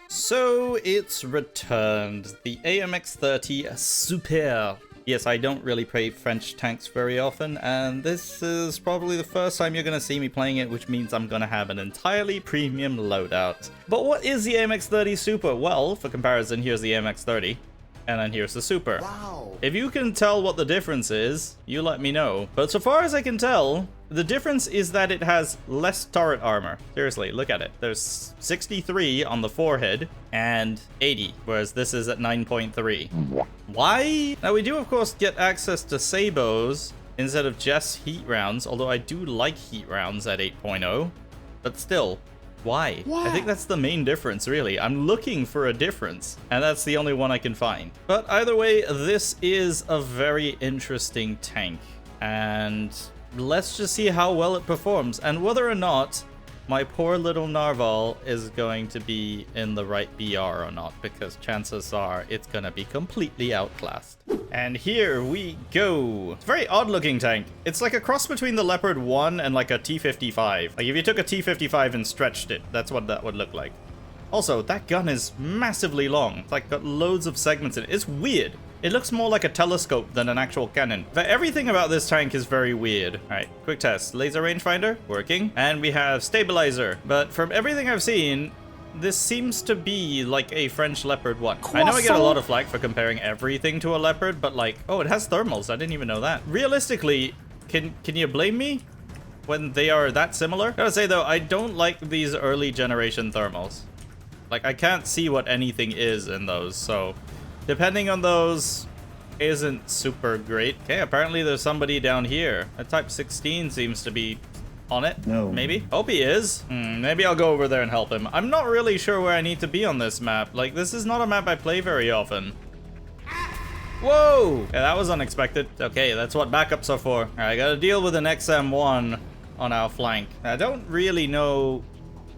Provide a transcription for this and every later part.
So it's returned, the AMX-30 Super. Yes, I don't really play French tanks very often, and this is probably the first time you're going to see me playing it, which means I'm going to have an entirely premium loadout. But what is the AMX-30 Super? Well, for comparison, here's the AMX-30, and then here's the Super. Wow. If you can tell what the difference is, you let me know. But so far as I can tell, the difference is that it has less turret armor. Seriously, look at it. There's 63 on the forehead and 80, whereas this is at 9.3. Why? Now we do of course get access to sabos instead of just heat rounds, although I do like heat rounds at 8.0, but still. Why? I think that's the main difference, really. I'm looking for a difference, and that's the only one I can find. But either way, this is a very interesting tank, and let's just see how well it performs, and whether or not my poor little narval is going to be in the right BR or not, because chances are it's gonna be completely outclassed. And here we go. It's a very odd looking tank. It's like a cross between the Leopard 1 and like a T-55. Like if you took a T-55 and stretched it, that's what that would look like. Also, that gun is massively long. It's like got loads of segments in it. It's weird. It looks more like a telescope than an actual cannon. But everything about this tank is very weird. All right, quick test. Laser rangefinder, working. And we have stabilizer. But from everything I've seen, this seems to be like a French Leopard 1. I know I get a lot of flack for comparing everything to a Leopard, but like, oh, it has thermals. I didn't even know that. Realistically, can you blame me when they are that similar? Gotta say though, I don't like these early generation thermals. Like, I can't see what anything is in those, so depending on those isn't super great. Okay, apparently there's somebody down here. A Type 16 seems to be on it. No. Maybe? Hope he is. Maybe I'll go over there and help him. I'm not really sure where I need to be on this map. Like, this is not a map I play very often. Whoa! Yeah, that was unexpected. Okay, that's what backups are for. All right, I gotta deal with an XM1 on our flank. I don't really know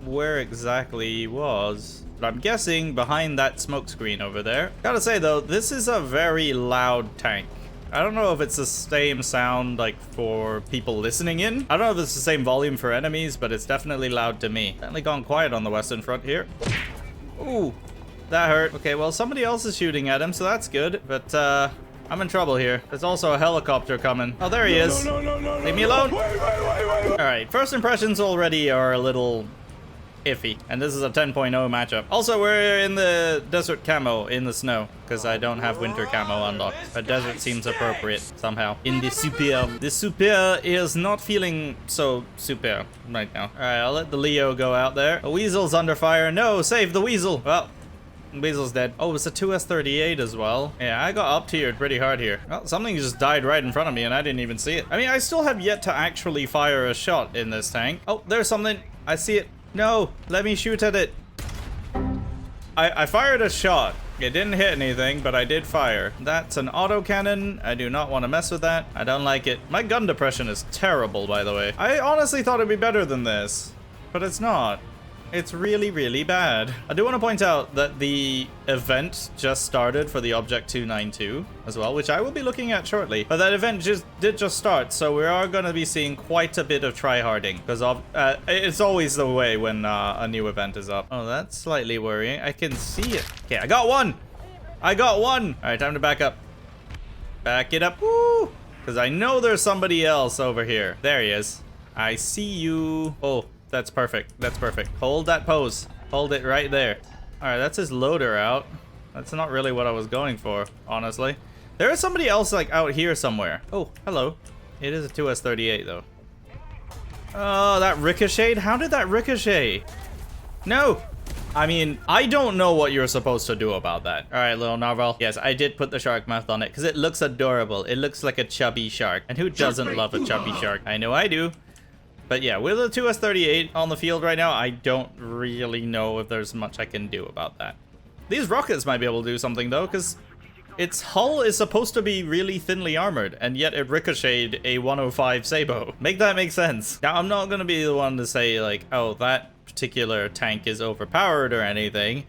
where exactly he was, but I'm guessing behind that smoke screen over there. Gotta say though, this is a very loud tank. I don't know if it's the same sound like for people listening in. I don't know if it's the same volume for enemies, but it's definitely loud to me. Definitely gone quiet on the western front here. Ooh, that hurt. Okay, well somebody else is shooting at him, so that's good, but I'm in trouble here. There's also a helicopter coming. Oh, there he is. No. Leave me alone. Wait. All right, first impressions already are a little iffy, and this is a 10.0 matchup. Also, we're in the desert camo in the snow because I don't have winter camo unlocked, but desert seems appropriate somehow in the Super. The Super is not feeling so super right now. All right, I'll let the Leo go out there. The Weasel's under fire. No, save the Weasel. Well, Weasel's dead. Oh, it's a 2S38 as well. Yeah, I got up-tiered pretty hard here. Well, something just died right in front of me and I didn't even see it. I mean, I still have yet to actually fire a shot in this tank. Oh, there's something. I see it. No, let me shoot at it. I fired a shot. It didn't hit anything, but I did fire. That's an autocannon. I do not want to mess with that. I don't like it. My gun depression is terrible, by the way. I honestly thought it'd be better than this, but it's not. It's really, really bad. I do want to point out that the event just started for the Object 292 as well, which I will be looking at shortly. But that event did just start, so we are going to be seeing quite a bit of tryharding because it's always the way when a new event is up. Oh, that's slightly worrying. I can see it. Okay, I got one. I got one. All right, time to back up. Back it up. Woo! Because I know there's somebody else over here. There he is. I see you. Oh. That's perfect. That's perfect. Hold that pose. Hold it right there. All right, that's his loader out. That's not really what I was going for, honestly. There is somebody else like out here somewhere. Oh, hello. It is a 2S38 though. Oh, that ricocheted? How did that ricochet? No. I mean, I don't know what you're supposed to do about that. All right, little narval. Yes, I did put the shark mouth on it because it looks adorable. It looks like a chubby shark. And who doesn't love a chubby shark? I know I do. But yeah, with a 2S38 on the field right now, I don't really know if there's much I can do about that. These rockets might be able to do something though, because its hull is supposed to be really thinly armored, and yet it ricocheted a 105 Sabo. Make that make sense. Now, I'm not going to be the one to say like, oh, that particular tank is overpowered or anything.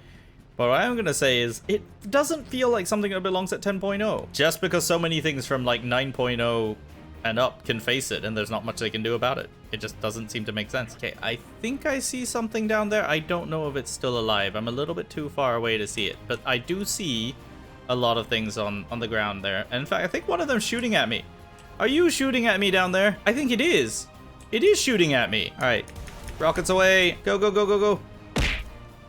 But what I'm going to say is, it doesn't feel like something that belongs at 10.0. Just because so many things from like 9.0 and up can face it, and there's not much they can do about it. It just doesn't seem to make sense. Okay, I think I see something down there. I don't know if it's still alive. I'm a little bit too far away to see it, but I do see a lot of things on the ground there. And in fact, I think one of them's shooting at me. Are you shooting at me down there? I think it is. It is shooting at me. All right, rockets away. Go, go, go, go, go.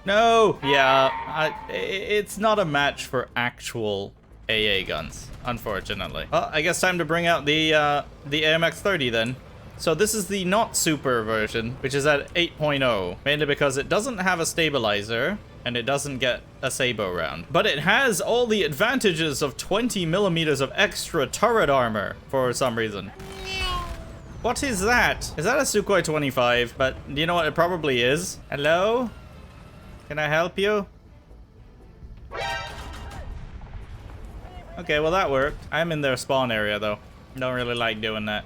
No. Yeah, it's not a match for actual AA guns, unfortunately. Well, I guess time to bring out the AMX-30 then. So this is the not super version, which is at 8.0, mainly because it doesn't have a stabilizer and it doesn't get a sabot round. But it has all the advantages of 20 millimeters of extra turret armor for some reason. What is that? Is that a Sukhoi 25? But you know what it probably is? Hello? Can I help you? Okay, well that worked. I'm in their spawn area though. Don't really like doing that.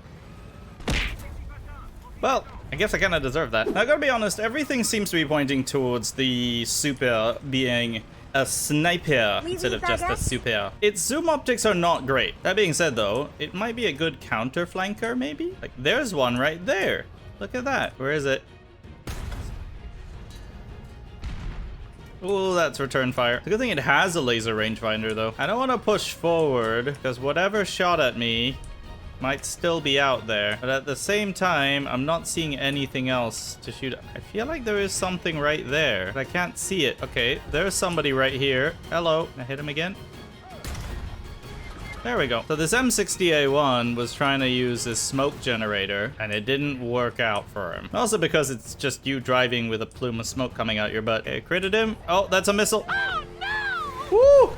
Well, I guess I kind of deserve that. Now, I gotta be honest, everything seems to be pointing towards the Super being a sniper instead of just a Super. Its zoom optics are not great. That being said though, it might be a good counter flanker maybe? Like, there's one right there. Look at that. Where is it? Oh, that's return fire. The good thing it has a laser rangefinder though. I don't want to push forward because whatever shot at me might still be out there. But at the same time, I'm not seeing anything else to shoot at. I feel like there is something right there, but I can't see it. Okay, there's somebody right here. Hello. Can I hit him again? There we go. So this M60A1 was trying to use this smoke generator, and it didn't work out for him. Also because it's just you driving with a plume of smoke coming out your butt. Okay, critted him. Oh, that's a missile. Oh, no! Woo!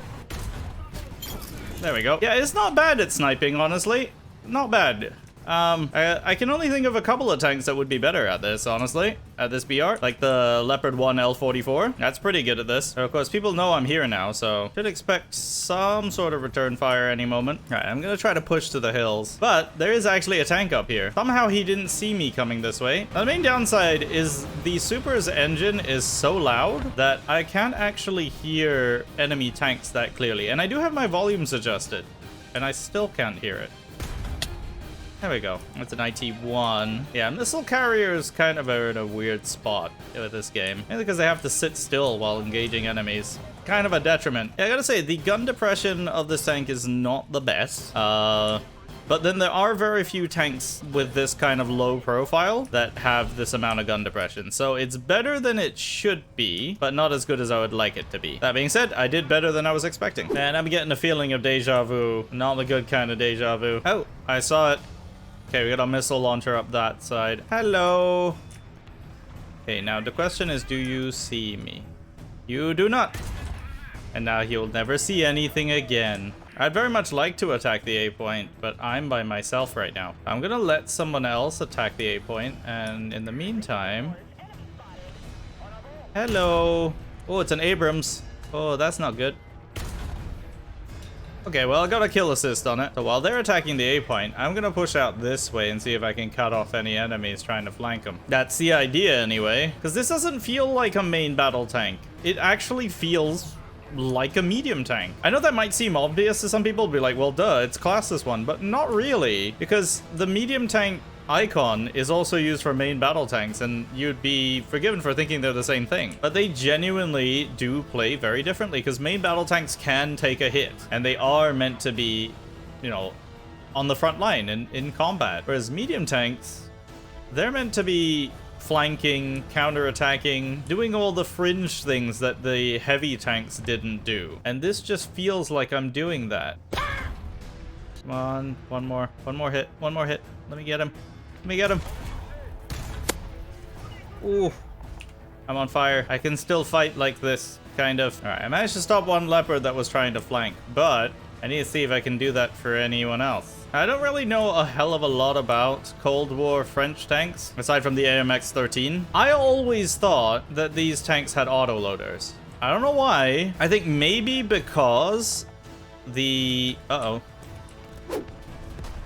There we go. Yeah, it's not bad at sniping, honestly. Not bad. I can only think of a couple of tanks that would be better at this, honestly. At this BR. Like the Leopard 1 L44. That's pretty good at this. Of course, people know I'm here now, so should expect some sort of return fire any moment. Alright, I'm gonna try to push to the hills. But there is actually a tank up here. Somehow he didn't see me coming this way. Now, the main downside is the Super's engine is so loud that I can't actually hear enemy tanks that clearly. And I do have my volumes adjusted. And I still can't hear it. There we go. That's an IT-1. Yeah, missile carriers kind of are in a weird spot with this game. Mainly because they have to sit still while engaging enemies. Kind of a detriment. Yeah, I gotta say, the gun depression of this tank is not the best. But then there are very few tanks with this kind of low profile that have this amount of gun depression. So it's better than it should be, but not as good as I would like it to be. That being said, I did better than I was expecting. And I'm getting a feeling of deja vu. Not the good kind of deja vu. Oh, I saw it. Okay, we got a missile launcher up that side. Hello. Okay, now the question is, do you see me? You do not. And now you'll never see anything again. I'd very much like to attack the A point, but I'm by myself right now. I'm gonna let someone else attack the A point, and in the meantime... Hello. Oh, it's an Abrams. Oh, that's not good. Okay, well, I got a kill assist on it. So while they're attacking the A point, I'm gonna push out this way and see if I can cut off any enemies trying to flank them. That's the idea anyway, because this doesn't feel like a main battle tank. It actually feels like a medium tank. I know that might seem obvious to some people, be like, well, duh, it's classed as one, but not really, because the medium tank icon is also used for main battle tanks, and you'd be forgiven for thinking they're the same thing. But they genuinely do play very differently, because main battle tanks can take a hit, and they are meant to be, you know, on the front line in combat. Whereas medium tanks, they're meant to be flanking, counter-attacking, doing all the fringe things that the heavy tanks didn't do. And this just feels like I'm doing that. Come on, one more hit, one more hit. Let me get him. Let me get him. Ooh. I'm on fire. I can still fight like this, kind of. Alright, I managed to stop one leopard that was trying to flank, but I need to see if I can do that for anyone else. I don't really know a hell of a lot about Cold War French tanks, aside from the AMX-30. I always thought that these tanks had autoloaders. I don't know why. I think maybe because the... Uh-oh.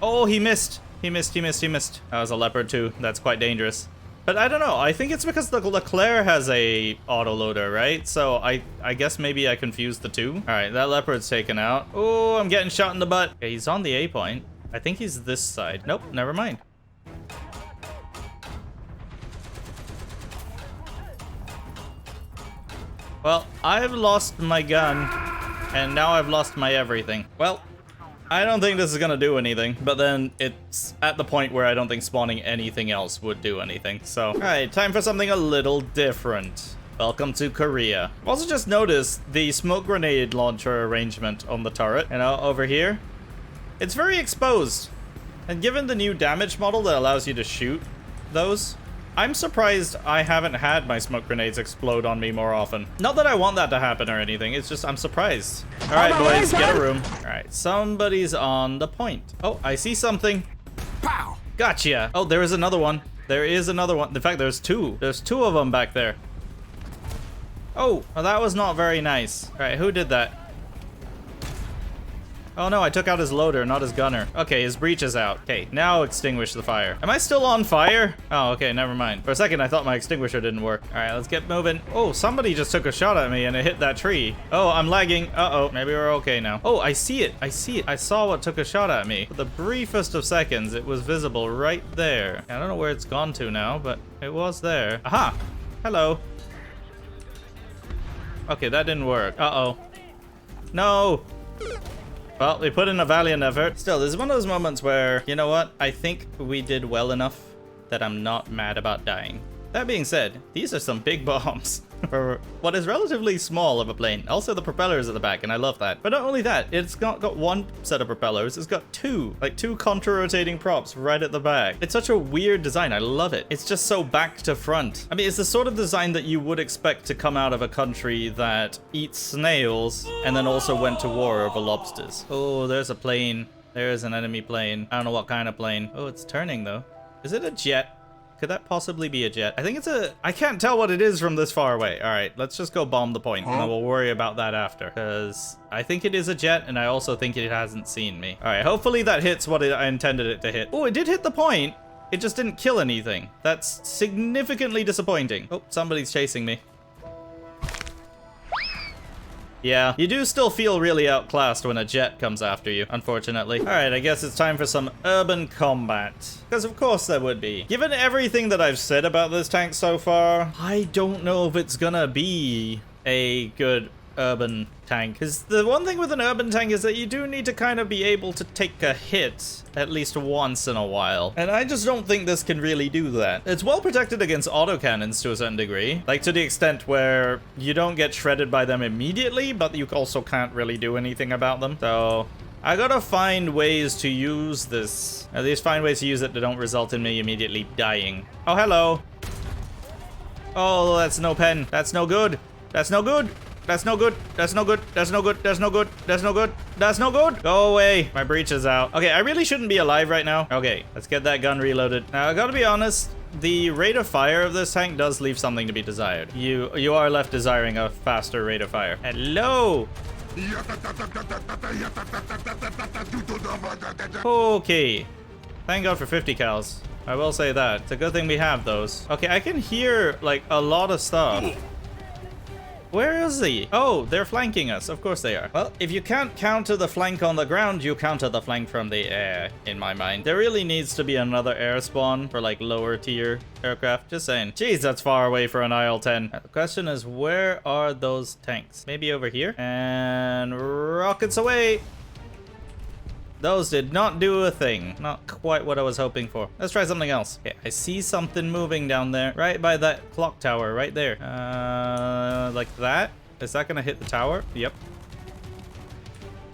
Oh, he missed. He missed. That was a leopard too. That's quite dangerous. But I don't know. I think it's because the Leclerc has a autoloader, right? So I guess maybe I confused the two. All right, that leopard's taken out. Oh, I'm getting shot in the butt. Okay, he's on the A point. I think he's this side. Nope, never mind. Well, I've lost my gun, and now I've lost my everything. Well, I don't think this is gonna do anything, but then it's at the point where I don't think spawning anything else would do anything. So, alright, time for something a little different. Welcome to Korea. Also just noticed the smoke grenade launcher arrangement on the turret, you know, over here. It's very exposed. And given the new damage model that allows you to shoot those, I'm surprised I haven't had my smoke grenades explode on me more often. Not that I want that to happen or anything, it's just I'm surprised. Alright boys, get a room. Alright, somebody's on the point. Oh, I see something. Pow! Gotcha. Oh, there is another one. There is another one. In fact, there's two. There's two of them back there. Oh, well, that was not very nice. Alright, who did that? Oh no, I took out his loader, not his gunner. Okay, his breach is out. Okay, now extinguish the fire. Am I still on fire? Oh, okay, never mind. For a second, I thought my extinguisher didn't work. All right, let's get moving. Oh, somebody just took a shot at me and it hit that tree. Oh, I'm lagging. Uh-oh, maybe we're okay now. Oh, I see it. I see it. I saw what took a shot at me. For the briefest of seconds, it was visible right there. I don't know where it's gone to now, but it was there. Aha! Hello. Okay, that didn't work. Uh-oh. No! Well, we put in a valiant effort. Still, this is one of those moments where, you know what? I think we did well enough that I'm not mad about dying. That being said, these are some big bombs for what is relatively small of a plane. Also, the propellers at the back, and I love that. But not only that, it's not got one set of propellers, it's got two. Like two contra-rotating props right at the back. It's such a weird design, I love it. It's just so back to front. I mean, it's the sort of design that you would expect to come out of a country that eats snails and then also went to war over lobsters. Oh, there's a plane. There's an enemy plane. I don't know what kind of plane. Oh, it's turning though. Is it a jet? Could that possibly be a jet? I think it's a... I can't tell what it is from this far away. All right, let's just go bomb the point, and we'll worry about that after. Because I think it is a jet, and I also think it hasn't seen me. All right, hopefully that hits what I intended it to hit. Oh, it did hit the point. It just didn't kill anything. That's significantly disappointing. Oh, somebody's chasing me. Yeah, you do still feel really outclassed when a jet comes after you, unfortunately. All right, I guess it's time for some urban combat. Because of course there would be. Given everything that I've said about this tank so far, I don't know if it's gonna be a good urban tank. Because the one thing with an urban tank is that you do need to kind of be able to take a hit at least once in a while. And I just don't think this can really do that. It's well protected against autocannons to a certain degree. Like to the extent where you don't get shredded by them immediately, but you also can't really do anything about them. So I gotta find ways to use this. At least find ways to use it that don't result in me immediately dying. Oh, hello. Oh, that's no pen. That's no good. That's no good. That's no good. That's no good. That's no good. That's no good. That's no good. That's no good. Go away. My breach is out. Okay, I really shouldn't be alive right now. Okay, let's get that gun reloaded. Now, I gotta be honest. The rate of fire of this tank does leave something to be desired. You are left desiring a faster rate of fire. Hello. Okay. Thank God for 50 cals. I will say that. It's a good thing we have those. Okay, I can hear like a lot of stuff. Where is he? Oh, they're flanking us. Of course they are. Well, if you can't counter the flank on the ground, you counter the flank from the air, in my mind. There really needs to be another air spawn for like lower tier aircraft. Just saying. Jeez, that's far away for an IL-10. The question is, where are those tanks? Maybe over here? And rockets away. Those did not do a thing. Not quite what I was hoping for. Let's try something else. Okay, I see something moving down there. Right by that clock tower, right there. Like that? Is that gonna hit the tower? Yep.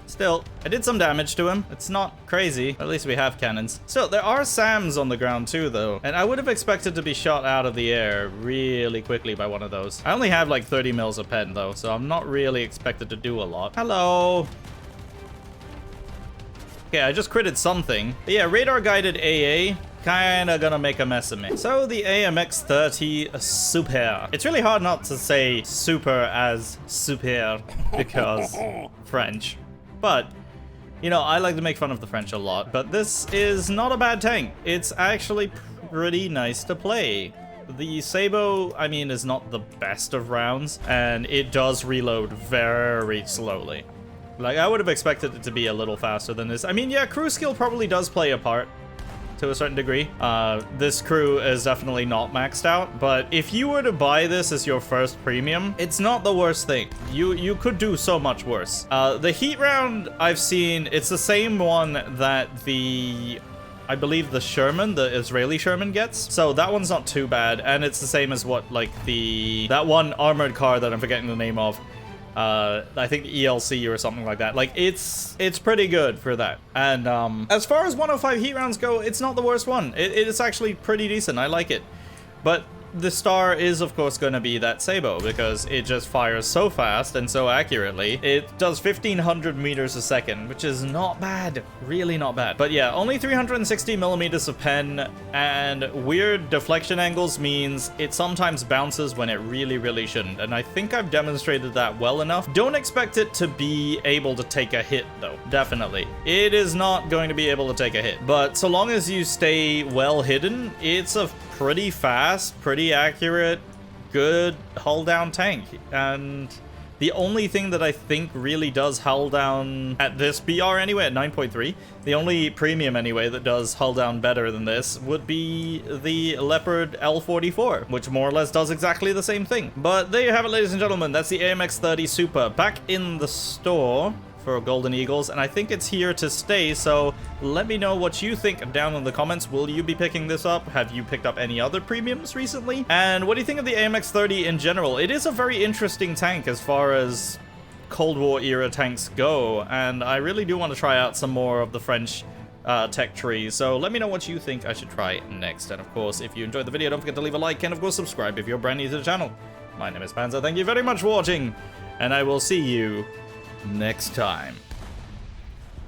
Still, I did some damage to him. It's not crazy. At least we have cannons. Still, there are SAMs on the ground too, though. And I would have expected to be shot out of the air really quickly by one of those. I only have like 30 mils of pen, though, so I'm not really expected to do a lot. Hello. Okay, I just critted something. But yeah, radar-guided AA, kinda gonna make a mess of me. So the AMX-30 Super. It's really hard not to say super as super because French. But, you know, I like to make fun of the French a lot. But this is not a bad tank. It's actually pretty nice to play. The Sabo, I mean, is not the best of rounds, and it does reload very slowly. Like, I would have expected it to be a little faster than this. I mean, yeah, crew skill probably does play a part to a certain degree. This crew is definitely not maxed out, but if you were to buy this as your first premium, it's not the worst thing. You could do so much worse. The heat round I've seen, it's the same one that I believe the Sherman, the Israeli Sherman gets. So that one's not too bad, and it's the same as what, like, that one armored car that I'm forgetting the name of. I think ELC or something like that. Like, it's pretty good for that. And as far as 105 heat rounds go, it's not the worst one. It is actually pretty decent. I like it. But the star is, of course, going to be that Sabo, because it just fires so fast and so accurately. It does 1,500 meters a second, which is not bad. Really not bad. But yeah, only 360 millimeters of pen, and weird deflection angles means it sometimes bounces when it really, really shouldn't. And I think I've demonstrated that well enough. Don't expect it to be able to take a hit, though. Definitely. It is not going to be able to take a hit. But so long as you stay well hidden, it's a pretty fast, pretty accurate, good hull down tank. And the only thing that I think really does hull down at this BR anyway, at 9.3, the only premium anyway that does hull down better than this would be the Leopard L44, which more or less does exactly the same thing. But there you have it, ladies and gentlemen. That's the AMX-30 Super back in the store for Golden Eagles, and I think it's here to stay. So let me know what you think down in the comments. Will you be picking this up? Have you picked up any other premiums recently? And what do you think of the AMX-30 in general? It is a very interesting tank as far as Cold War era tanks go, and I really do want to try out some more of the French tech tree. So let me know what you think I should try next. And of course, if you enjoyed the video, don't forget to leave a like, and of course subscribe if you're brand new to the channel. My name is Panzer. Thank you very much for watching, and I will see you next time.